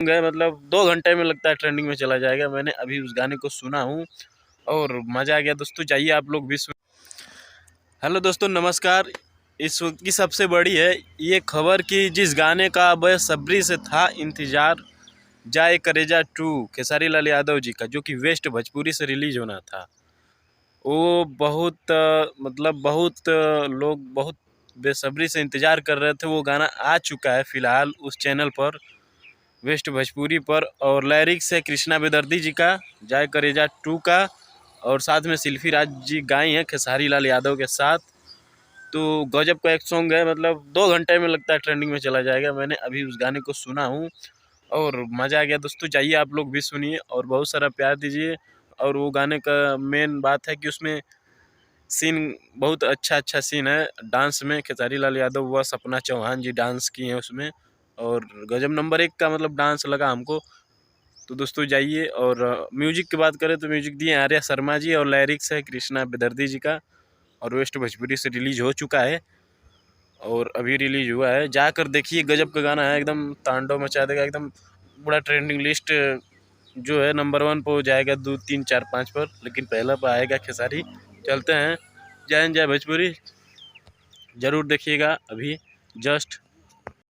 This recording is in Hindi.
गए मतलब 2 घंटे में लगता है ट्रेंडिंग में चला जाएगा। मैंने अभी उस गाने को सुना हूँ और मज़ा आ गया। दोस्तों चाहिए आप लोग भी सुन। हेलो दोस्तों नमस्कार। इस वक्त की सबसे बड़ी है ये खबर कि जिस गाने का बेसब्री से था इंतज़ार, जाए करेजा 2 खेसारी लाल यादव जी का, जो कि वेस्ट भोजपुरी से रिलीज होना था, वो बहुत लोग बहुत बेसब्री से इंतज़ार कर रहे थे। वो गाना आ चुका है फ़िलहाल उस चैनल पर, वेस्ट भोजपुरी पर, और लिरिक्स है कृष्णा बेदर्दी जी का, जाए करेजा 2 का, और साथ में सिल्फी राज जी गाई हैं खेसारी लाल यादव के साथ। तो गजब का एक सॉन्ग है, मतलब 2 घंटे में लगता है ट्रेंडिंग में चला जाएगा। मैंने अभी उस गाने को सुना हूँ और मज़ा आ गया। दोस्तों चाहिए आप लोग भी सुनिए और बहुत सारा प्यार दीजिए। और वो गाने का मेन बात है कि उसमें सीन बहुत अच्छा सीन है डांस में। खेसारी लाल यादव व सपना चौहान जी डांस किए हैं उसमें, और गजब नंबर 1 का मतलब डांस लगा हमको। तो दोस्तों जाइए। और म्यूजिक की बात करें तो म्यूजिक दिए आर्या शर्मा जी और लिरिक्स है कृष्णा बेदर्दी जी का, और वेस्ट भोजपुरी से रिलीज हो चुका है और अभी रिलीज हुआ है। जाकर देखिए, गजब का गाना है, एकदम तांडव मचा देगा एकदम। पूरा ट्रेंडिंग लिस्ट जो है नंबर 1 पर हो जाएगा, 2 3 4 5 पर, लेकिन पहला पर आएगा खेसारी। चलते हैं। जय हिंद जय भोजपुरी। ज़रूर देखिएगा अभी जस्ट